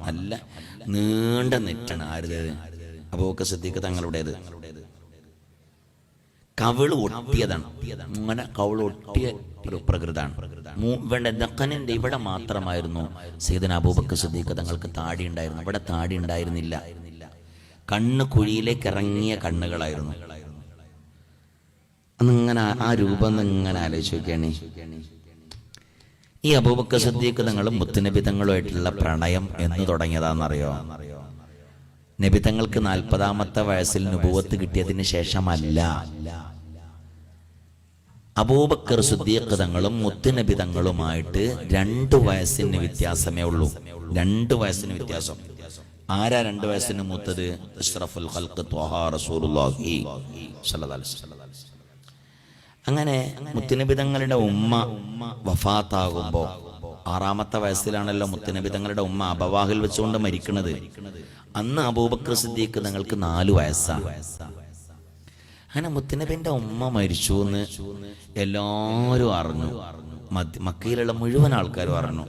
നല്ല നീണ്ട നെറ്റാണ്. ആരുടേത്? അബൂബക്കർ സിദ്ദീഖ് തങ്ങളുടേത്. കവിള് ഒട്ടിയതാണ്. അങ്ങനെ കവിള് ഒട്ടിയ ഒരു പ്രകൃതാണ്. ഇവിടെ ദഖനിന്റെ ഇവിടെ മാത്രമായിരുന്നു സയ്യിദുനാ അബൂബക്കർ സിദ്ദീഖ് തങ്ങൾക്ക് താടി ഉണ്ടായിരുന്നു. ഇവിടെ താടി ഉണ്ടായിരുന്നില്ല. കണ്ണ് കുഴിയിലേക്ക് ഇറങ്ങിയ കണ്ണുകളായിരുന്നു. അന്നിങ്ങനെ ആ രൂപം ഇങ്ങനെ ആലോചിച്ച് നോക്കിയാണ്. ഈ അബൂബക്കർ സിദ്ദീഖ് തങ്ങളും മുത്തുനബി തങ്ങളുമായിട്ടുള്ള പ്രണയം എന്ന് തുടങ്ങിയതാണെന്നറിയോ? നബി തങ്ങൾക്ക് 40-ാമത്തെ വയസ്സിൽ നുബുവത്ത് കിട്ടിയതിന് ശേഷമല്ല. അബൂബക്കർ സിദ്ദീഖ് തങ്ങളും മുത്തുനബി തങ്ങളുമായിട്ട് 2 വയസ്സിന് വ്യത്യാസമേ ഉള്ളൂ. 2 വയസ്സിന് വ്യത്യാസം. ആരാ 2 വയസ്സിന് മൂത്തത്? അഷ്റഫുൽ ഖൽഖ് ത്വഹ റസൂലുള്ളാഹി സ്വല്ലല്ലാഹു അലൈഹി വസല്ലം. അങ്ങനെ മുത്തുനബി തങ്ങളുടെ ഉമ്മ വഫാത്താകുമ്പോ 6-ാമത്തെ വയസ്സിലാണല്ലോ മുത്തുനബി തങ്ങളുടെ ഉമ്മ അബവാഹിൽ വെച്ചുകൊണ്ട് മരിക്കുന്നത്. അന്ന് അബൂബക്കർ സിദ്ദീഖ് തങ്ങൾക്ക് 4 വയസ്സാണ്. അങ്ങനെ മുത്തുനബിന്റെ ഉമ്മ മരിച്ചു എന്ന് എല്ലാവരും അറിഞ്ഞു. മക്കയിലുള്ള മുഴുവൻ ആൾക്കാരും അറിഞ്ഞു.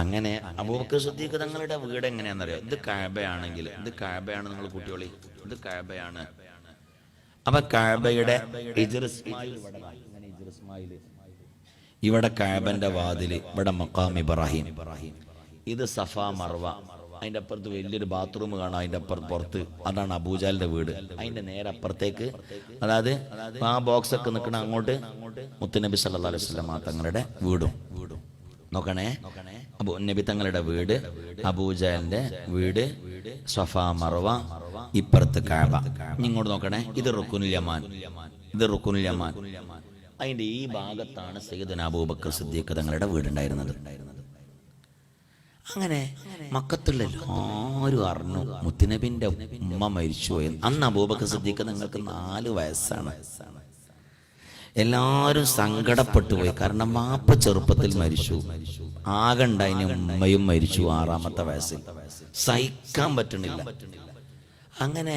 അങ്ങനെ അബൂബക്കർ സിദ്ദീഖ് തങ്ങളുടെ വീട് എങ്ങനെയാണെന്നറിയോ? ഇത് കഅബയാണെങ്കിൽ, ഇത് കഅബയാണ്, നിങ്ങൾ കുട്ടികളി, ഇത് കഅബയാണ്. അപ്പൊ കഅബയുടെ ഇവിടെ കഅബന്റെ വാതില്, ഇവിടെ മഖാം ഇബ്രാഹിം, ഇത് സഫ മർവ. അതിന്റെ അപ്പുറത്ത് വലിയൊരു ബാത്റൂം കാണാം. അതിന്റെ അപ്പുറത്ത് പുറത്ത് അതാണ് അബൂജാലിന്റെ വീട്. അതിന്റെ നേരെ അപ്പുറത്തേക്ക്, അതായത് ആ ബോക്സ് ഒക്കെ നിൽക്കണ അങ്ങോട്ട് മുത്തുനബി സല്ലല്ലാഹു അലൈഹി വസല്ലം തങ്ങളുടെ വീടും. നോക്കണേ, നബി തങ്ങളുടെ വീട്, അബൂജാലിന്റെ വീട്, സഫ മർവ, ഇപ്പുറത്ത് കഅബ. ഇങ്ങോട്ട് നോക്കണേ, ഇത് റുക്നുൽ യമാൻ, ഇത് റുക്നുൽ യമാൻ. അതിന്റെ ഈ ഭാഗത്താണ് സയ്യിദുനാ അബൂബക്കർ സിദ്ദീഖ് തങ്ങളുടെ വീടുണ്ടായിരുന്നത്. അങ്ങനെ മക്കത്തുള്ള എല്ലാവരും അറിഞ്ഞു മുത്തുനബിന്റെ ഉമ്മ മരിച്ചുപോയി. അന്ന് അബൂബക്കർ സിദ്ദീഖ് തങ്ങൾക്ക് 4 വയസ്സാണ്. എല്ലാവരും സങ്കടപ്പെട്ടു പോയി. കാരണം വാപ്പ ചെറുപ്പത്തിൽ മരിച്ചു, ആകെ ഉണ്ടായിന് ഉമ്മയും മരിച്ചു 6-ാമത്തെ വയസ്സിൽ. സഹിക്കാൻ പറ്റണില്ല. അങ്ങനെ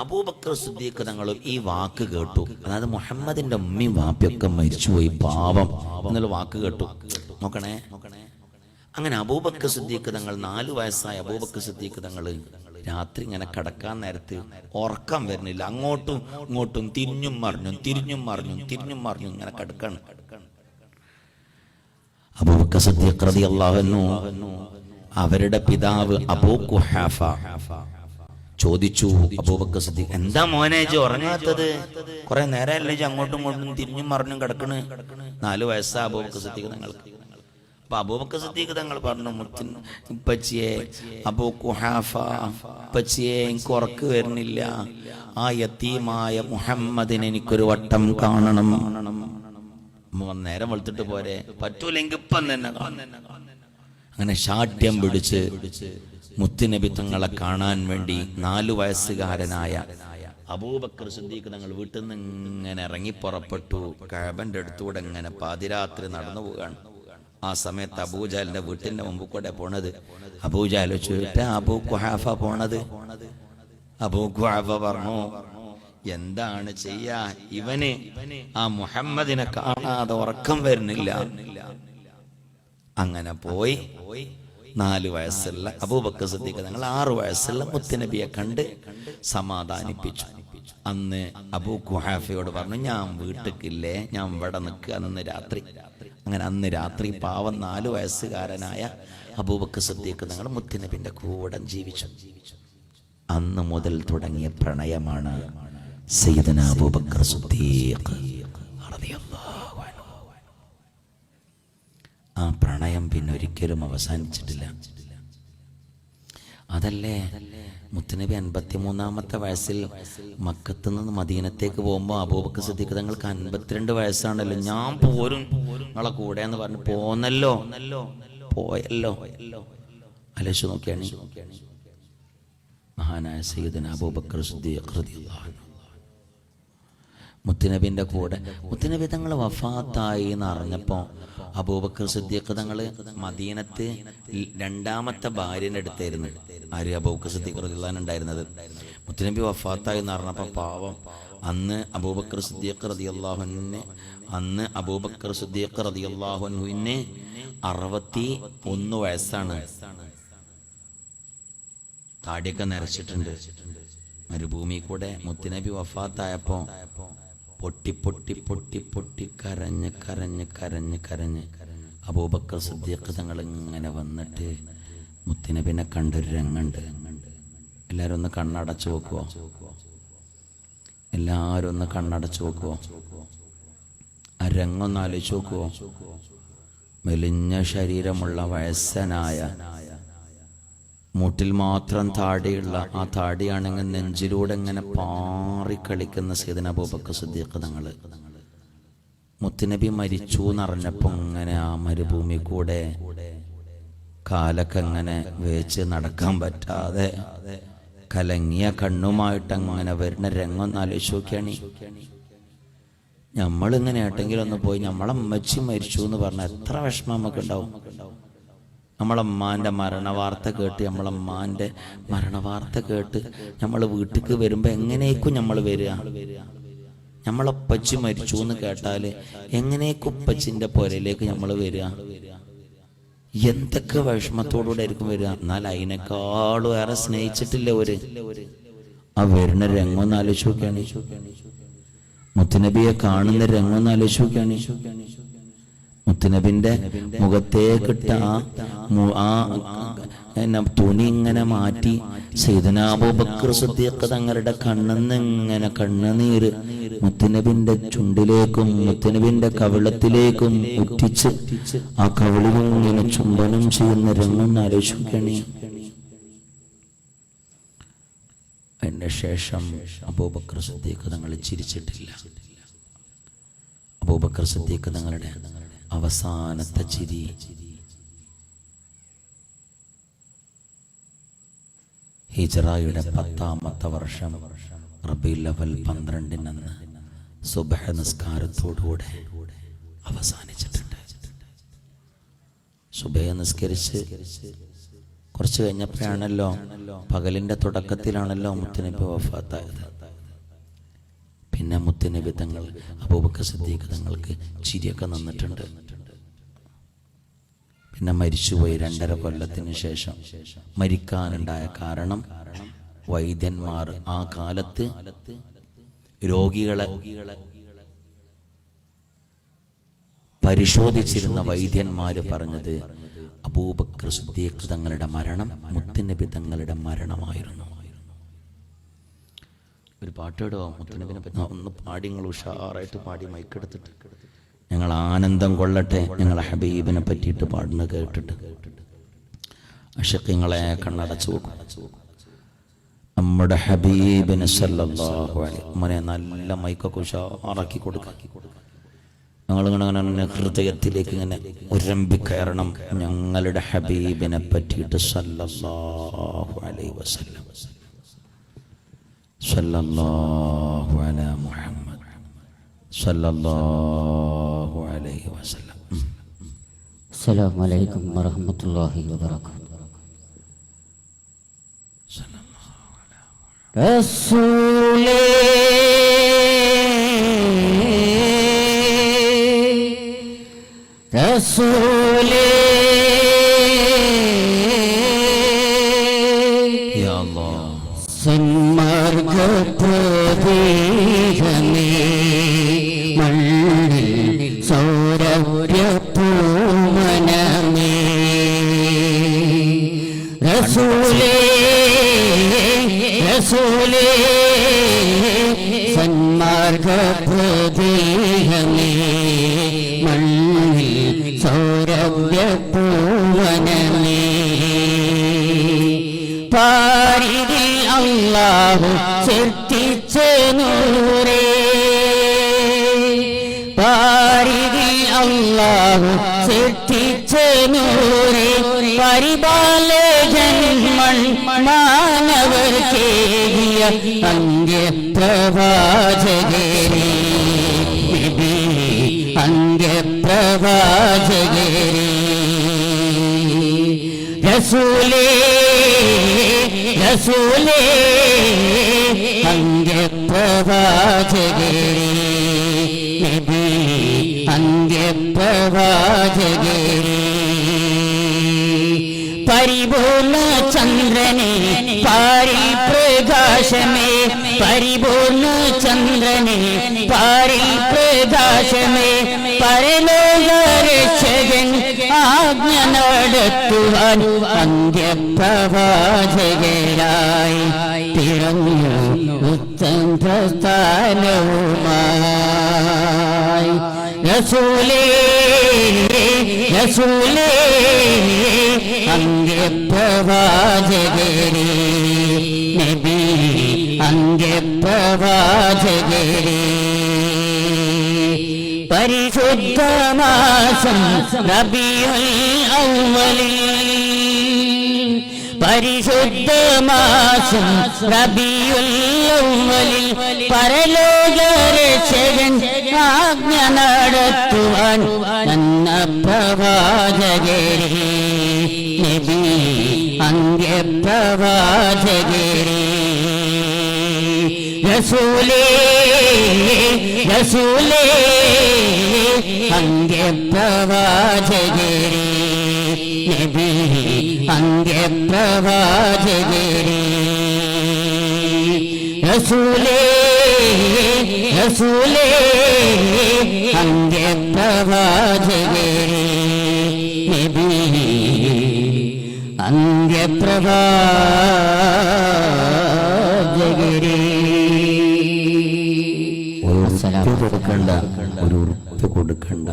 അബൂബക്കർ സിദ്ദീഖ് തങ്ങളും ഈ വാക്ക് കേട്ടു. അതായത് മുഹമ്മദിന്റെ ഉമ്മയും വാപ്പയൊക്കെ മരിച്ചുപോയി, പാവം എന്നുള്ള വാക്ക് കേട്ടു. നോക്കണേ, അങ്ങനെ അബൂബക്കർ സിദ്ദീഖ് തങ്ങൾ 4 വയസ്സായ അബൂബക്കർ സിദ്ദീഖ് തങ്ങൾ രാത്രി ഇങ്ങനെ കിടക്കാൻ നേരത്ത് ഉറക്കം വരുന്നില്ല. അങ്ങോട്ടും ഇങ്ങോട്ടും തിരിഞ്ഞും മറിഞ്ഞും ഇങ്ങനെ കിടക്കാണ്. അബൂബക്കർ സിദ്ദീഖ് റളിയല്ലാഹു അൻഹു അവരുടെ പിതാവ് അബൂ ഖുഹാഫ ചോദിച്ചു, അബൂബക്കർ സിദ്ദീഖ്, എന്താ മോനെ ഉറങ്ങാത്തത്? കുറെ നേരമല്ലേ അങ്ങോട്ടും ഇങ്ങോട്ടും തിരിഞ്ഞും മറിഞ്ഞും കിടക്കണ്? 4 വയസ്സാ അബൂബക്കർ സിദ്ദീഖ് തങ്ങൾക്ക്. അപ്പൊ അബൂബക്കർ സിദ്ദീഖ് തങ്ങൾ പറഞ്ഞു, ഉപ്പച്ചിയെ, അബൂ ഖുഹാഫ, ഉപ്പച്ചിയെ, എനിക്ക് ഉറക്ക് വരുന്നില്ല. ആ യതീമായ മുഹമ്മദിനെ എനിക്കൊരു വട്ടം കാണണം. നേരം വെളുത്തിട്ട് പോരെ, പറ്റൂലെങ്കിൽ ഇപ്പം തന്നെ. അങ്ങനെ ശാഠ്യം പിടിച്ച് മുത്തുനബി തങ്ങളെ കാണാൻ വേണ്ടി 4 വയസ്സുകാരനായ അബൂബക്കർ സിദ്ദീഖ് തങ്ങൾ വീട്ടിൽ നിന്ന് ഇങ്ങനെ ഇറങ്ങി പുറപ്പെട്ടു. കഅബന്റെ അടുത്തൂടെ ഇങ്ങനെ പാതിരാത്രി നടന്നു പോവുകയാണ്. ആ സമയത്ത് അബൂജാലിന്റെ വീട്ടിന്റെ മുമ്പ് കൂടെ പോണത്. അബൂജാൽ ചോദിച്ച, അബൂ ഖുഹാഫ പോണത്? അബൂ ഖുഹാഫ പറഞ്ഞു, എന്താണ് ചെയ്യാ, ഇവന് ആ മുഹമ്മദിനെ കാണാതെ ഉറക്കം വരുന്നില്ല. അങ്ങനെ പോയി 4 വയസ്സുള്ള അബൂബക്കർ സിദ്ദീഖ് തങ്ങൾ 6 വയസ്സുള്ള മുത്തുനബിയെ കണ്ട് സമാധാനിപ്പിച്ചു. അന്ന് അബൂ ഖുഹാഫയോട് പറഞ്ഞു, ഞാൻ വീട്ടിക്കില്ലേ, ഞാൻ ഇവിടെ നിൽക്കുക അന്ന് രാത്രി. അങ്ങനെ അന്ന് രാത്രി പാവം 4 വയസ്സുകാരനായ അബൂബക്കർ സിദ്ദീഖ് തങ്ങൾ മുത്തുനബിന്റെ കൂടെ ജീവിച്ചു. അന്ന് മുതൽ തുടങ്ങിയ പ്രണയമാണ് സയ്യിദുനാ അബൂബക്കർ സിദ്ദീഖ് റളിയല്ലാഹു അൻഹു. ആ പ്രണയം പിന്നെ ഒരിക്കലും അവസാനിച്ചിട്ടില്ല. അതല്ലേ മുത്തുനബി 53-ാമത്തെ വയസ്സിൽ മക്കത്ത് നിന്ന് മദീനത്തേക്ക് പോകുമ്പോൾ അബൂബക്കർ സിദ്ദീഖ് തങ്ങൾക്ക് 52 വയസ്സാണല്ലോ. ഞാൻ പോരും നിങ്ങളെ കൂടെ എന്ന് പറഞ്ഞു പോയല്ലോ. ആലോചിച്ച് നോക്കിയാണ് മഹാനായ സയ്യിദുനാ അബൂബക്കർ സിദ്ദീഖ് റളിയല്ലാഹു അൻഹു മുത്തുനബിന്റെ കൂടെ. മുത്തുനബി തങ്ങൾ വഫാത്തായി എന്ന് അറിഞ്ഞപ്പോ അബൂബക്കർ സിദ്ദീഖ് തങ്ങള് മദീനത്ത് 2-ാമത്തെ ഭാര്യന്റെ അടുത്തായിരുന്നു. ആര്? അബൂബക്കർ സിദ്ദീഖ് റളിയല്ലാഹു അൻഹു ഉണ്ടായിരുന്നത്. മുത്തുനബി വഫാത്തായി എന്ന് അറിഞ്ഞപ്പോ പാവം അന്ന് അബൂബക്കർ സിദ്ദീഖ് റളിയല്ലാഹു അൻഹുവിന് 61 വയസ്സാണ്. താടിയൊക്കെ നരച്ചിട്ടുണ്ട്. മരുഭൂമി കൂടെ മുത്തുനബി വഫാത്തായപ്പോ പൊട്ടി പൊട്ടി പൊട്ടി പൊട്ടി കരഞ്ഞ് കരഞ്ഞ് കരഞ്ഞ് കരഞ്ഞ് അബൂബക്കർ സിദ്ദീഖ് തങ്ങൾ ഇങ്ങനെ വന്നിട്ട് മുത്തുനബിനെ കണ്ടൊരു രംഗുണ്ട്. എല്ലാവരും ഒന്ന് കണ്ണടച്ചു നോക്കുവോ? എല്ലാവരും ഒന്ന് കണ്ണടച്ചു നോക്കുവോ? ആ രംഗൊന്ന് ആലോചിച്ച് നോക്കുവോ? മെലിഞ്ഞ ശരീരമുള്ള വയസ്സനായ, മുട്ടിൽ മാത്രം താടിയുള്ള, ആ താടിയാണെങ്കിൽ നെഞ്ചിലൂടെ ഇങ്ങനെ പാറിക്കളിക്കുന്ന സയ്യിദുനാ അബൂബക്കർ സിദ്ദീഖ് തങ്ങൾ മുത്തുനബി മരിച്ചു എന്നറിഞ്ഞപ്പോ ഇങ്ങനെ ആ മരുഭൂമി കൂടെ കാലൊക്കെ ഇങ്ങനെ വേച്ച് നടക്കാൻ പറ്റാതെ കലങ്ങിയ കണ്ണുമായിട്ട് അങ്ങനെ വരുന്ന രംഗം ഒന്ന് ആലോചിച്ച് നോക്കിയാണ്. നമ്മളിങ്ങനെ ഏട്ടെങ്കിലും ഒന്ന് പോയി നമ്മളമ്മച്ചി മരിച്ചു എന്ന് പറഞ്ഞാൽ എത്ര വിഷമം നമുക്ക് ഉണ്ടാവും. നമ്മളമ്മാൻ്റെ മരണവാർത്ത കേട്ട്, നമ്മളമ്മാൻ്റെ മരണവാർത്ത കേട്ട് നമ്മൾ വീട്ടിലേക്ക് വരുമ്പോൾ എങ്ങനെയൊക്കും നമ്മൾ വരിക? നമ്മളപ്പച്ചി മരിച്ചു എന്ന് കേട്ടാൽ എങ്ങനെയൊക്കെ ഉപ്പച്ചിൻ്റെ പുരയിലേക്ക് നമ്മൾ വരിക? എന്തൊക്കെ വിഷമത്തോടുകൂടെ ആയിരിക്കും വരിക. എന്നാൽ അതിനേക്കാളും ഏറെ സ്നേഹിച്ചിട്ടില്ല ഒരു ആ വരുന്ന രംഗം ഒന്ന് ആലോചിച്ച് നോക്കുകയാണ്. മുത്തുനബിയെ കാണുന്ന രംഗം ഒന്ന് ആലോചിച്ച് നോക്കുകയാണ്. മുത്തുനബിന്റെ മുഖത്തേക്കിട്ട ആ തുണി ഇങ്ങനെ മാറ്റി സയ്യിദുനാ അബൂബക്കർ സിദ്ദീഖ് തങ്ങളുടെ കണ്ണിന്ന് ഇങ്ങനെ കണ്ണുനീര് മുത്തുനബിന്റെ ചുണ്ടിലേക്കും മുത്തുനബിന്റെ കവിളത്തിലേക്കും ഉറ്റിച്ച് ആ കവിളിൽ ഇങ്ങനെ ചുംബനം ചെയ്യുന്ന രംഗം ആലോചിക്കുകയാണ്. അതിന്റെ ശേഷം അബൂബക്കർ സിദ്ദീഖ് തങ്ങൾ ചിരിച്ചിട്ടില്ല. അബൂബക്കർ സിദ്ദീഖ് തങ്ങളുടെ അവസാനത്തെ ചിരി ഹിജ്റയുടെ 10ാമത്തെ വർഷം റബീഉൽ അവ്വൽ 12 സുബ്ഹ് നിസ്കാരത്തോടുകൂടെ അവസാനിച്ചിട്ടുണ്ട്. സുബ്ഹ് നിസ്കരിച്ച് കുറച്ച് കഴിഞ്ഞപ്പോഴാണല്ലോ, പകലിന്റെ തുടക്കത്തിലാണല്ലോ മുത്തുനബി വഫാത്തായത്. പിന്നെ മുത്തുനബി തങ്ങൾ അബൂബക്കർ സിദ്ദീഖ് തങ്ങൾക്ക് ചിരിയൊക്കെ നിന്നിട്ടുണ്ട്. പിന്നെ മരിച്ചുപോയി 2.5 കൊല്ലത്തിന് ശേഷം. മരിക്കാനുണ്ടായ കാരണം വൈദ്യന്മാർ, ആ കാലത്ത് രോഗികളെ പരിശോധിച്ചിരുന്ന വൈദ്യന്മാര് പറഞ്ഞത് അബൂബക്കർ സിദ്ദീഖ് തങ്ങളുടെ മരണം മുത്തുനബി തങ്ങളുടെ മരണമായിരുന്നു. ഒരു പാട്ടിടുക മുത്തുനബിനെ പറ്റി ഒന്ന് പാടി, നിങ്ങൾ ഉഷാറായിട്ട് പാടി മൈക്കെടുത്തിട്ട് ഞങ്ങൾ ആനന്ദം കൊള്ളട്ടെ. ഞങ്ങളെ ഹബീബിനെ പറ്റിയിട്ട് പാടുന്നത് കേട്ടിട്ട് അശഖീങ്ങളെ കണ്ണടച്ചു നോക്കും. നമ്മുടെ ഹബീബിനെ സല്ലല്ലാഹു അലൈഹി മോനെ നല്ല മൈക്കൊക്കെ ഉഷാറാക്കി കൊടുക്കുക. ഞങ്ങളിങ്ങനെ ഹൃദയത്തിലേക്ക് ഇങ്ങനെ ഉരമ്പിക്കയറണം ഞങ്ങളുടെ ഹബീബിനെ പറ്റിയിട്ട് സല്ലല്ലാഹു അലൈഹി വസല്ലം. സല്ലല്ലാഹു അലാ മുഹമ്മദ് സല്ലല്ലാഹു അലൈഹി വസല്ലം. അസ്സലാമു അലൈക്കും വറഹ്മത്തുള്ളാഹി വബറകാതുഹു. റസൂലേ റസൂലേ യാ അല്ലാഹ് സന്മാർഗപ്രതീകമേ മണ്ണിൽ സൗരഭ്യപൂമനമേ റസൂലേ റസൂലേ സന്മാർഗപ്രതീകമേ മണ്ണിൽ സൗരഭ്യപൂമനമേ പാരിതിൽ അല്ലാഹു സൃഷ്ടിച്ച നൂറേ പാരിതിൽ അല്ലാഹു സൃഷ്ടിച്ച നൂറേ പരിപാലകൻ മാനവർ കേകിയ അന്ത്യപ്രവാചകരേ നബി അന്ത്യപ്രവാചകരേ റസൂലേ റസൂലേ അന്ത്യപ്രവാചകരേ നബി അന്ത്യപ്രവാചകരേ പരിപൂർണ ചന്ദ്രനെ പാരിൽ പ്രകാശമേ പരിപൂർണ ചന്ദ്രനെ പാരിൽ പ്രകാശമേ പരലോക രക്ഷകൻ ആജ്ഞ നടത്തുവാൻ അന്ത്യപ്രവാചകരായി പിറന്നു ഉത്തം പ്രസ്ഥാനവുമായി റസൂലേ റസൂലേ അന്ത്യപ്രവാചകരേ നബി അന്ത്യപ്രവാചകരേ പരിശുദ്ധമാസം റബീഉൽ അവ്വലിൽ പരിശുദ്ധമാസം റബീഉൽ അവ്വലിൽ പരലോക രക്ഷകൻ ആജ്ഞ നടത്തുവാൻ തന്ന പ്രവാചകരേ നബി അന്ത്യപ്രവാചകരേ റസൂലേ റസൂലേ അന്ത്യപ്രവാചകരേ നബി അന്ത്യപ്രവാചകരേ റസൂലേ റസൂലേ അന്ത്യപ്രവാചകരേ നബി അന്ത്യപ്രവാചകരേ ഒരു ഉറുപ്പ് കൊടുക്കണ്ട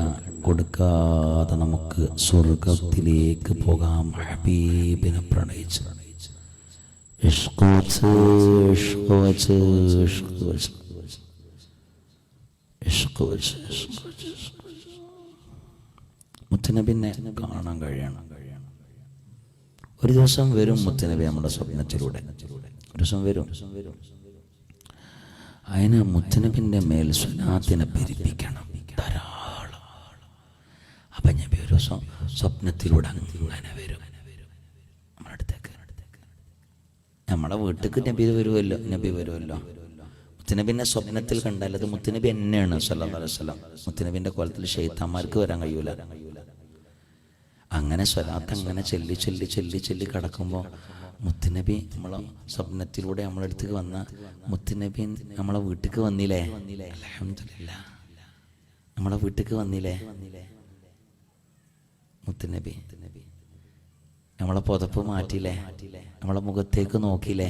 കൊടുക്കാതെ നമുക്ക് സ്വർഗത്തിലേക്ക് പോകാം ഹബീബിനെ പ്രണയിച്ച് മുത്തനബിനെ കാണാൻ കഴിയണം. ഒരു ദിവസം വരും മുത്തനബി നമ്മുടെ സ്വപ്നത്തിലൂടെ ഒരു ദിവസം വരും. അതിന് മുത്തനബിന്റെ മേൽ സ്വലാത്തിനെ പെരുപ്പിക്കണം ധാരാളം. അപ്പൊ നബി ഒരു ദിവസം സ്വപ്നത്തിലൂടെ അങ്ങനെ വരും നമ്മുടെ അടുത്തേക്ക്. നമ്മളെ വീട്ടിലേക്ക് നബി വരുമല്ലോ. മുത്തനബിനെ സ്വപ്നത്തിൽ കണ്ടാൽ അത് മുത്തനബി തന്നെയാണ് സല്ലല്ലാഹു അലൈഹി വസല്ലം. മുത്തനബിന്റെ കോലത്തിൽ ശൈത്താന്മാർക്ക് വരാൻ കഴിയൂല. അങ്ങനെ സ്വലാത്ത് അങ്ങനെ ചൊല്ലി ചൊല്ലി ചൊല്ലി ചൊല്ലി കിടക്കുമ്പോൾ മുത്തുനബി നമ്മളെ സ്വപ്നത്തിലൂടെ നമ്മളെ അടുത്തേക്ക് വന്ന മുത്തുനബി നമ്മളെ വീട്ടിലേക്ക് വന്നില്ലേ? അൽഹംദുലില്ലാഹ് നമ്മളെ വീട്ടിലേക്ക് വന്നില്ലേ മുത്തുനബി? നമ്മളെ പുതപ്പ് മാറ്റിയില്ലേ? നമ്മളെ മുഖത്തേക്ക് നോക്കിയില്ലേ?